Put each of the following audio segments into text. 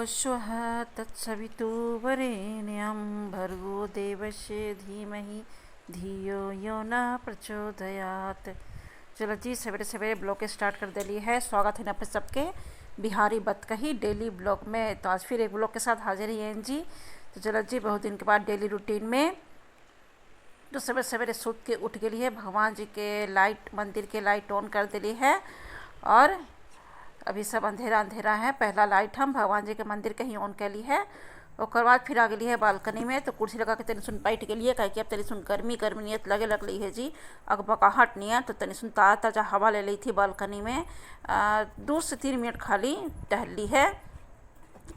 वस्वः तत्सवितुर्वरेण्यं भर्गो देवस्य धीमहि धियो यो न प्रचोदयात। चलो जी, सवेरे सवेरे ब्लॉग के स्टार्ट कर दिली है। स्वागत है आप सबके बिहारी बतकही डेली ब्लॉग में। तो आज फिर एक ब्लॉग के साथ हाजिर ही हैं जी। तो चलो जी, बहुत दिन के बाद डेली रूटीन में तो सवेरे सवेरे सूत के उठ गई है। भगवान जी के लाइट, मंदिर के लाइट ऑन कर दिली है और अभी सब अंधेरा अंधेरा है। पहला लाइट हम भगवान जी के मंदिर के ही ऑन कर ली है। और बाद फिर आ गई है बालकनी में। तो कुर्सी लगा के तनी सुन बैठ गई है, कहे कि अब तनी सुन गर्मी गर्मी नियत लगे लगली है जी, अकबकाहट नियत। तो तनी सुन ताज़ा ताज़ा हवा ले ली थी बालकनी में। 2 से 3 मिनट खाली टहल ली है।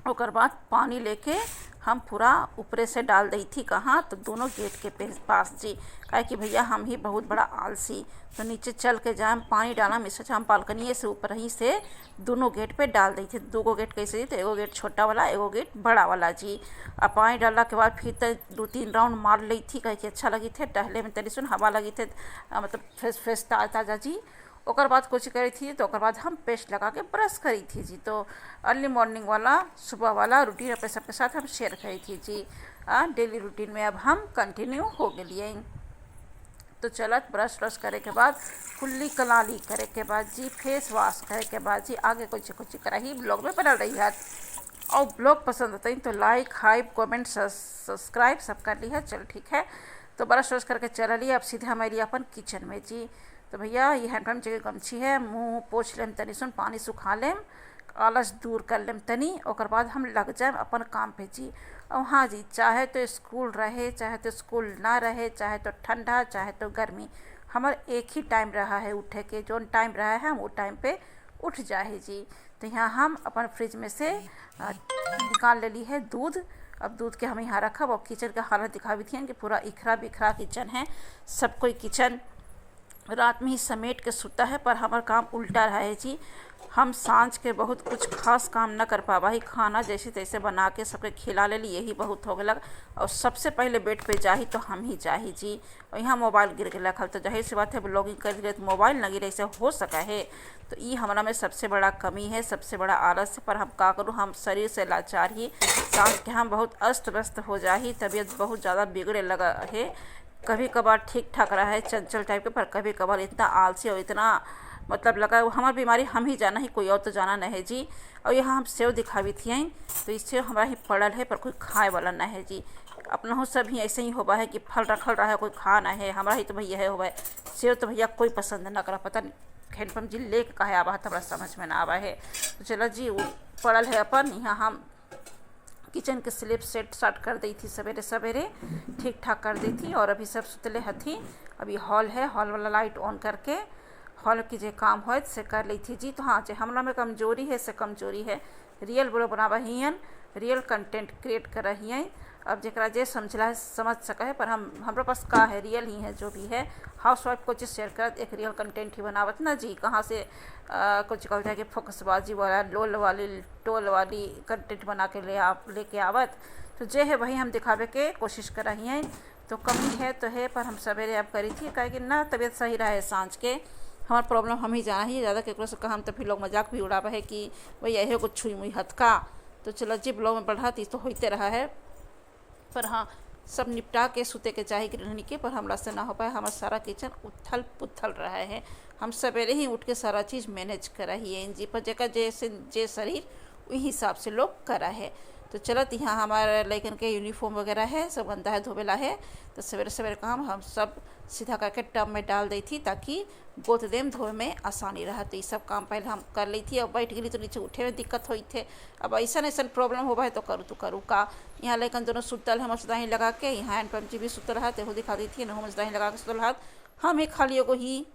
और बाद पानी लेके हम पूरा ऊपरे से डाल दी थी। कहाँ? तो दोनों गेट के पास जी। कहे कि भैया हम ही बहुत बड़ा आलसी, तो नीचे चल के जाए पानी डाला मिस हम बालकनी से ऊपर ही से दोनों गेट पे डाल दी थी। 2 गेट कैसे जी? तो एगो गेट छोटा वाला, एगो गेट बड़ा वाला जी। अब पानी डालने के बाद फिर तो 2-3 राउंड मार ली थी। कहे कि अच्छा लगी थे टहले में, तनी सुन हवा लगी थे, मतलब फ्रेश फ्रेश ताज़ा ताज़ा जी। और बाद कुछ करी थी। तो बाद हम पेस्ट लगा के ब्रश करी थी जी। तो अर्ली मॉर्निंग वाला सुबह वाला रूटीन अपने सबके साथ हम शेयर करी थी जी। डेली रूटीन में अब हम कंटिन्यू हो गए। तो चलत ब्रश व्रश करे के बाद कुल्ली कलाली करे के बाद जी, फेस वॉश करे के बाद जी आगे कुछ करा ही ब्लॉग में बनल रही है। और ब्लॉग पसंद आता है तो लाइक हाइप कमेंट सब्सक्राइब सब कर ली है। चलो ठीक है। तो ब्रश व्रश करके चल ली। अब सीधे हमारी अपन किचन में जी। तो भैया ये हैंडपम्प जगह गमछी है, मुँह पोछ लेम तनी सुन, पानी सुखा लेम, आलस दूर कर लेम तनी। और बाद हम लग जाए अपन काम पे जी। और हाँ जी, चाहे तो स्कूल रहे, चाहे तो स्कूल ना रहे, चाहे तो ठंडा, चाहे तो गर्मी, हमारा एक ही टाइम रहा है उठे के। जो टाइम रहा है हम वो टाइम पे उठ जाए जी। तो यहाँ हम अपन फ्रिज में से निकाल ले ली है दूध। अब दूध के हम यहाँ रखब और किचन का हालत दिखा भी थी कि पूरा इखरा बिखरा किचन है। सब कोई किचन रात में ही समेट के सुता है, पर हमारा काम उल्टा रहा है जी। हम सांझ के बहुत कुछ खास काम न कर पावा ही, खाना जैसे तैसे बना के सबके खिला ले ली, यही बहुत हो गया। और सबसे पहले बेड पे जाही तो हम ही जाही जी। और यहाँ मोबाइल गिर के रखल, तो जाहिर सी बात है ब्लॉगिंग कर दिए तो मोबाइल न गिरे, ऐसे हो सका है। तो ये हमारा में सबसे बड़ा कमी है, सबसे बड़ा आलस है। पर हम का करूँ, हम शरीर से लाचार ही, सांझ के हम बहुत अस्त व्यस्त हो जाही, तबीयत बहुत ज़्यादा बिगड़े लगा है। कभी कभार ठीक ठाक रहा है चंचल टाइप के, पर कभी कभार इतना आलसी और इतना मतलब लगा हमारी बीमारी हम ही जाना ही, कोई और तो जाना नहीं है जी। और यहाँ हम सेव दिखा भी थी, तो इस सेव हमारा ही पड़ल है, पर कोई खाए वाला ना है जी। अपना हो सब ही ऐसे ही होगा है कि फल रखल रहा है, कोई खा ना है। हमारा ही तो भैया है हुआ है सेव, तो भैया कोई पसंद ना करा, पता नहीं हैंडपम्प जी ले के कहे आवा, हमारा समझ में ना आवा है। तो चलो जी, वो पड़ल है अपन। यहाँ हम किचन के स्लिप सेट साट कर दी थी, सवेरे सवेरे ठीक ठाक कर दी थी। और अभी सब सुतले हथी। अभी हॉल है, हॉल वाला लाइट ऑन करके हॉल की जो काम हो से कर ली थी जी। तो हाँ, जो हमरा में कमजोरी है से कमजोरी है, रियल ब्लॉग बनावा ही, रियल कंटेंट क्रिएट कर रही हैं। अब जरा जे समझला है समझ सका है, पर हमारे पास का है रियल ही है जो भी है। हाउस वाइफ को चीज़ शेयर कर एक रियल कंटेंट ही बनावत ना जी। कहाँ से कुछ कहता है कि फोकसबाजी वाला लोल वाली टोल वाली कंटेंट बना के लेके आवत। तो जे है वही हम दिखावे के कोशिश कर रही हैं। तो कमी है तो है, पर हम सवेरे अब करी थी, कहे कि ना तबीयत सही रहा है सांझ के। हमारा प्रॉब्लम हम ही जाना ही ज़्यादा केकरो से कहा हम, तो फिर लोग मजाक भी उड़ावा है कि भाई यही कुछ छुई मुई हथका। तो चलो जी, ब्लॉग में बढ़ा तो होते रहा है। पर हाँ, सब निपटा के सुते के चाहे गृहिणी के, पर हमरा से ना हो पाए। हमारा सारा किचन उथल पुथल रहा है। हम सवेरे ही उठ के सारा चीज़ मैनेज करा ही है जी, पर जगह जैसे जे शरीर वही हिसाब से लोग करा है। तो चलत यहाँ हमारे लड़कन के यूनिफॉर्म वगैरह है, सब गंदा है धोबेला है। तो सवेरे सवेरे काम हम सब सीधा करके टब में डाल दी थी, ताकि गोत देम धोए में आसानी रहा। तो ये सब काम पहले हम कर ली थी। अब बैठ गई तो नीचे उठे में दिक्कत हुई थे। अब ऐसा प्रॉब्लम हो है तो करूँ का। यहाँ लेकिन दोनों सुतल है, मसदाही लगा के। यहाँ हैंडपम्प जी भी सुतल है, तेहो दिखा दी थी, नहो मसदाही लगा के सुतल है। हम एक खाली एगो ही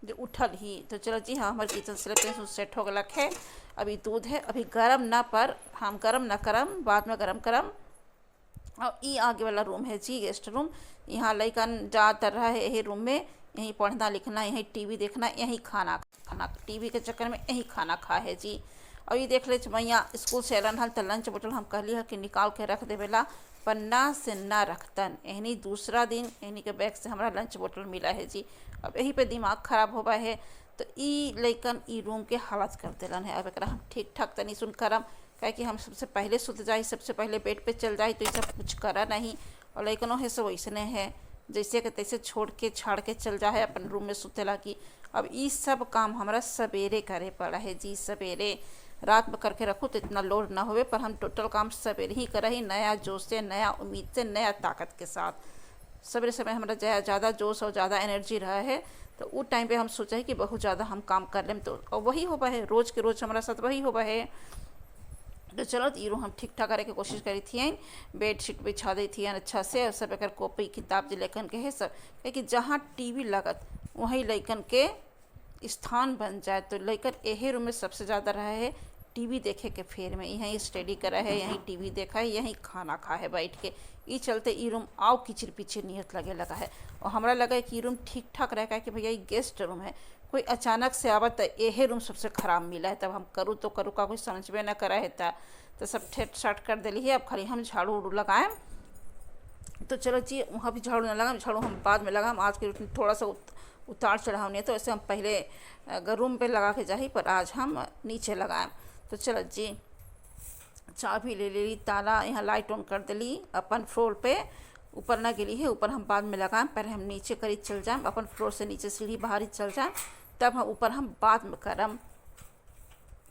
जो उठल ही। तो चलो जी, हाँ हमारे किचन स्लेप सेट हो गलक है। अभी दूध है, अभी गरम ना, पर हम गरम ना करम, बाद में गरम करम। और ये आगे वाला रूम है जी, गेस्ट रूम। यहाँ लड़कन ज़्यादातर रहा है यही रूम में, यहीं पढ़ना लिखना, यहीं टीवी देखना, यहीं खाना खाना, टीवी के चक्कर में यहीं खाना खा है जी। और ये देख ले मैया स्कूल से अलन हल तो लंच बोतल हम कहली है कि निकाल के रख देवेला, पन्ना से ना रखतन। यही दूसरा दिन यही के बैग से हमारा लंच बोतल मिला है जी। अब यही पे दिमाग खराब होबा है। तो ई लइकन ई रूम के हालत कर देलन है। अब एक हम ठीक ठाक तनी सुन करम कहे कि हम सबसे पहले सुत जाए, सबसे पहले बेड पे चल जाए, तो ये सब कुछ करा नहीं। और लइकनों है सब वैसने है, जैसे कि तैसे छोड़ के छाड़ के चल जा है अपन रूम में सुतेला की। अब ये सब काम हमारा सवेरे करे पड़ा है जी, सवेरे। रात में करके रखो तो इतना लोड ना होवे, पर हम टोटल काम सवेरे ही करा ही, नया जोश से, नया उम्मीद से, नया ताकत के साथ। सवेरे समय हमारा ज़्यादा जोश और ज़्यादा एनर्जी रहा है, तो वो टाइम पे हम सोचा है कि बहुत ज़्यादा हम काम कर लें, तो और वही होगा है, रोज़ के रोज़ हमारा साथ वही होगा है। तो चलो ये हम ठीक ठाक करे की कोशिश करी थी, बेड शीट बिछा दी थी अच्छा से, और सब एक कॉपी किताब जो लेखन के है सब, कि जहाँ टीवी लगत वहीं लइकन के स्थान बन जाए। तो लइकन यही रूम में सबसे ज़्यादा रहा है टीवी देखे के फेर में, यहीं स्टडी करा है, यहीं टीवी देखा है, यहीं खाना खा है बैठ के। ये चलते ये रूम आओ किचिर पीछे नियत लगे लगा है। और हमारा लगा है कि ये रूम ठीक ठाक रहेगा कि भैया ये गेस्ट रूम है, कोई अचानक से आवत तो यही रूम सबसे ख़राब मिला है, तब हम करूँ तो करूँ का कोई समझ में न करा है तो सब ठेठ साट कर दिली है। अब खाली हम झाड़ू उड़ू लगाएं, तो चलो जी वहाँ भी झाड़ू न लगाएं, झाड़ू हम बाद में लगाएं। आज की रूटीन थोड़ा सा उतार चढ़ाव नहीं है, तो ऐसे हम पहले रूम पे लगा के जाही, पर आज हम नीचे लगाएं। तो चलो जी चाबी ले ली, ताला यहाँ लाइट ऑन कर दिली, अपन फ्लोर पे ऊपर ना गिली है, ऊपर हम बाद में लगाएं, पहले हम नीचे करीब चल जाएं, अपन फ्लोर से नीचे सीढ़ी बाहर ही चल जाएं, तब हम ऊपर हम बाद में करम।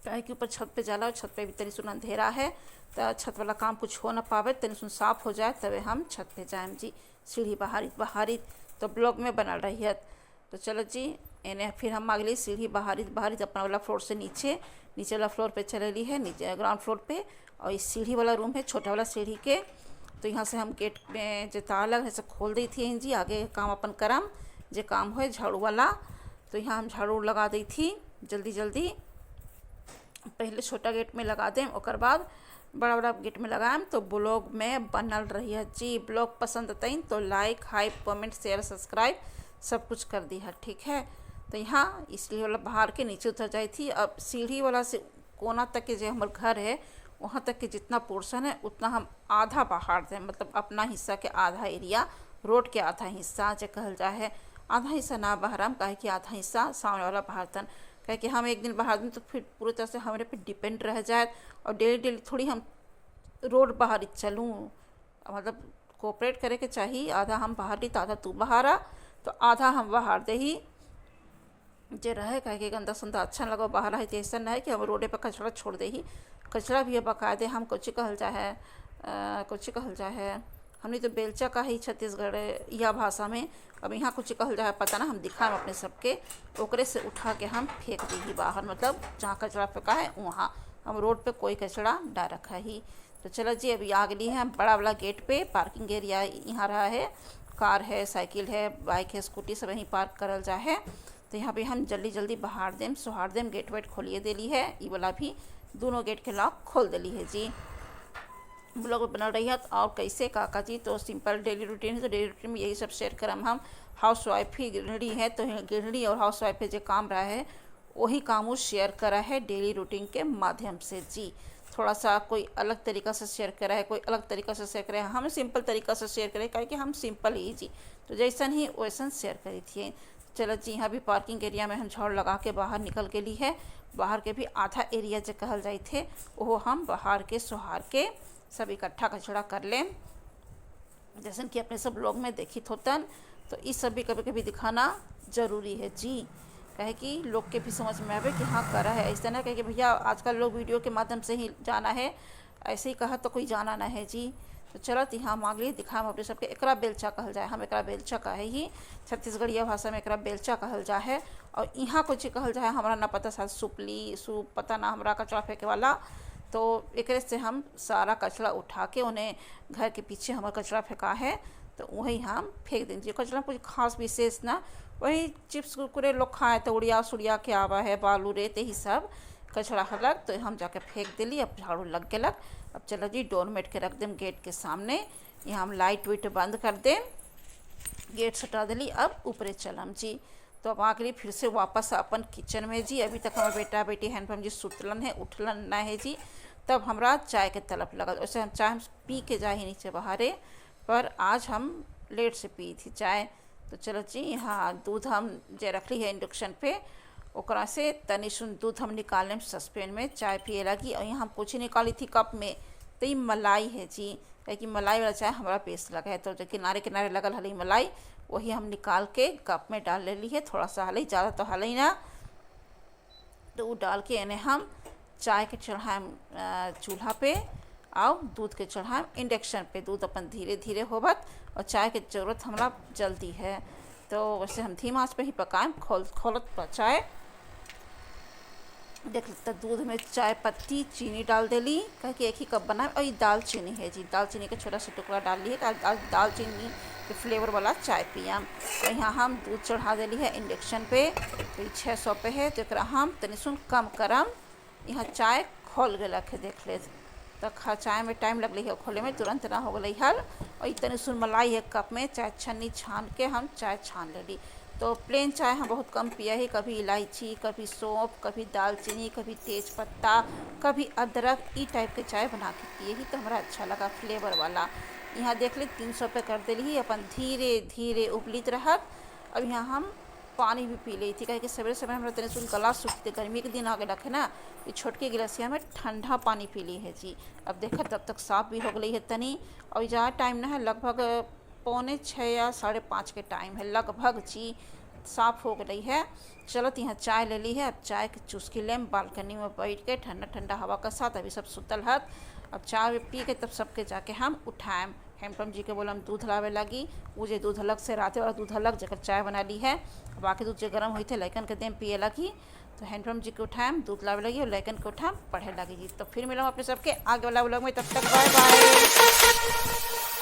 काहे कि ऊपर छत पे जाला, और छत पे भी तनी सुन अंधेरा है, तो छत वाला काम कुछ हो ना पावे, तनी सुन साफ हो जाए तबे हम छत पे जाएं जी। सीढ़ी बाहरी तो ब्लॉक में बनल रही है। तो चलो जी इन्हें फिर हम अगली सीढ़ी बाहरी अपना वाला फ्लोर से नीचे वाला फ्लोर पे चलेली है, नीचे ग्राउंड फ्लोर पे। और इस सीढ़ी वाला रूम है, छोटा वाला सीढ़ी के। तो यहाँ से हम गेट में जो ताला है सब खोल दी थी जी, आगे काम अपन करम जो काम हो झाड़ू वाला। तो यहाँ हम झाड़ू लगा दी थी जल्दी, पहले छोटा गेट में लगा दें, और बाद बड़ा गेट में लगाएं। तो ब्लॉग में बनल रही है जी। ब्लॉग पसंद आते तो like, high, comment, share, subscribe सब कुछ कर दी है, ठीक है। तो यहाँ इसलिए वाला बाहर के नीचे उतर जाई थी। अब सीढ़ी वाला से कोना तक के जो हमारे घर है वहाँ तक के जितना पोर्शन है उतना हम आधा बाहर दें, मतलब अपना हिस्सा के आधा एरिया, रोड के आधा हिस्सा जो कहल जा है, आधा हिस्सा ना बाहर हम, काहे कि आधा हिस्सा सामने वाला बाहर तन। कहे कि हम एक दिन बाहर दें तो फिर पूरी तरह से हमारे पे डिपेंड रह जाए, और डेली थोड़ी हम रोड बाहर चलूँ, मतलब कोऑपरेट करे के चाहिए। आधा हम बाहर ली तो आधा तू बाहर आ, तो आधा हम बाहर दे ही जे रहे, कहे कि गंदा संदा अच्छा लगा बाहर है, ऐसा ना है कि हम रोडे पर कचरा छोड़ दे ही। कचरा भी है बाकायदे, हम कुछ कहल जा है हमने तो बेलचा का ही छत्तीसगढ़ या भाषा में, अब यहाँ कुछ कहल जाए पता ना, हम दिखाएं अपने सबके, ओकरे से उठा के हम फेंक दी ही बाहर, मतलब जहाँ कचरा फेंका है वहाँ, हम रोड पे कोई कचरा ना रखा ही। तो चलो जी अभी आ गई है हम बड़ा वाला गेट पे, पार्किंग एरिया यहाँ रहा है, कार है, साइकिल है, बाइक है, स्कूटी सब यहीं पार्क करल जा है। तो यहाँ पे हम जल्दी बाहर देम सुहार देम, गेट वेट खोलिए देली है, ये वाला भी दोनों गेट के लॉक खोल दिली है जी। ब्लॉग बनल रही है। और कैसे काका जी, तो सिंपल डेली रूटीन है, तो डेली रूटीन में यही सब शेयर करम। हम हाउस वाइफ ही गृहिणी है, तो गृहिणी और हाउस वाइफ पे जो काम रहा है वही काम वो शेयर करा है डेली रूटीन के माध्यम से जी। थोड़ा सा कोई अलग तरीका से शेयर करा है, कोई अलग तरीका से शेयर करे, हम सिंपल तरीका से शेयर करें, क्योंकि हम सिंपल ही जी, तो जैसन ही वैसन शेयर करी थी। चलो जी यहाँ भी पार्किंग एरिया में हम झाड़ लगा के बाहर निकल के ली है, बाहर के भी आधा एरिया जो कहल जाए थे वो हम बाहर के सुहार के सब इकट्ठा कचड़ा कर लें, जैसे कि अपने सब लोग में देखित होतन। तो इस सब भी कभी कभी दिखाना ज़रूरी है जी, कहे कि लोग के भी समझ में आवे कि हाँ करा है, ऐसा ना कहे कि भैया आजकल लोग वीडियो के माध्यम से ही जाना है, ऐसे ही कहा तो कोई जाना ना है जी। तो चलो यहाँ मांग ली दिखा अपने सबके, एकरा बेलचा कहल जाए, हम एकरा बेलचा कहे ही, छत्तीसगढ़िया भाषा में एकरा बेलचा कहल जा है। और यहाँ कुछ कहल जाए हमारा ना पता, शायद सूप पता ना हमरा, कचरा फेंके वाला। तो एक से हम सारा कचरा उठा के उन्हें घर के पीछे हमारा कचरा फेंका है, तो वही हम फेंक देंगे। कचरा कुछ खास विशेष ना, वही चिप्स कुरकुरे लोग खाए तो उड़िया सुड़िया के आवा है, बालू रेत ही सब कचरा हलक, तो हम जाके फेंक दिली। अब झाड़ू लग गलक, अब चलो जी डोरमेट के रख दें गेट के सामने, यहाँ हम लाइट वाइट बंद कर दें, गेट सटा दिली। अब ऊपरे चलम जी। तो अब आगे फिर से वापस अपन किचन में जी। अभी तक हमारे बेटा बेटी हैंडपम्प जी सुतलन है, उठलन ना है जी। तब हमरा चाय के तलब लगा, वैसे हम चाय हम पी के जा ही नीचे बाहरे, पर आज हम लेट से पी थी चाय। तो चलो जी यहाँ दूध हम जे रख ली है इंडक्शन पे, ओकरा से तनी सुन दूध हम निकाल लें सस्पेन में चाय पिए लगी। और यहाँ हम कुछ ही निकाली थी कप में, तो ये मलाई है जी, कि मलाई वाला चाय हमारा पेस्ट लगा है, तो जो किनारे किनारे लगल हली मलाई वही हम निकाल के कप में डाल ले ली है। थोड़ा सा हल ज़्यादा तो हल ना, तो वो डाल के इन्हें हम चाय के चढ़ाएम चूल्हा पे और दूध के चढ़ाएम इंडक्शन पे। दूध अपन धीरे धीरे होबत और चाय के ज़रूरत हमरा जल्दी है, तो वैसे हम धीमा आंच पे ही पकाएम। खोलत पर चाय देख लेते। दूध में चाय पत्ती चीनी डाल देली, कह के एक ही कप बनाए। और ये दालचीनी है जी, दालचीनी के छोटा सा टुकड़ा डाल लिए, दालचीनी के फ्लेवर वाला चाय पियाम। तो यहाँ हम दूध चढ़ा देली है इंडक्शन पे, तो 600 पे है, तो हम तनी सुन कम करम। यहाँ चाय खोल गया है देख ले, तो चाय में टाइम लगल है खोले में, तुरंत ना हो गई हल। और इतनी सुन मलाई है कप में, चाय छन्नी छान के हम चाय छान लेली। तो प्लेन चाय हम बहुत कम पिया है, कभी इलायची, कभी सौंफ, कभी दालचीनी, कभी तेज पत्ता, कभी अदरक, ई टाइप के चाय बना के पिए ही, तो हमारा अच्छा लगा फ्लेवर वाला। यहाँ देख ले 300 पे कर दिली, अपन धीरे धीरे उबलित रहत। अब यहाँ हम पानी भी पी ली थी, कहे कि सवेरे सवेरे हमारा तनी सुन गला सूखते, गर्मी के दिन आगे रखे ना, ये छोटके गिलासिया में ठंडा पानी पी ली है जी। अब देखा तब तक साफ भी हो गई है तनी। और ज़्यादा टाइम ना है, लगभग 5:45 या 5:30 के टाइम है लगभग जी, साफ़ हो गई है। चलो यहाँ चाय ले ली है, अब चाय के चुस्की लेम बालकनी में बैठ के ठंडा ठंडा हवा के साथ। अभी सब सुतल हत, अब चाय पी के तब सबके जाके हम उठाएम। हेमटम जी के बोलम दूध लावे लगी, वो जे दूध अलग से राते वाला दूध अलग जगह चाय बना ली है। बाकी दूध जो गर्म हुई थे लैकन के देम पिए लगी, तो हेमटम जी के उठाएम दूध लावे लगी और लैकन के उठाएम पढ़े लगी जी। तो फिर मिलूँ अपने सबके आगे वाला व्लॉग में, तब तक बाय बाय।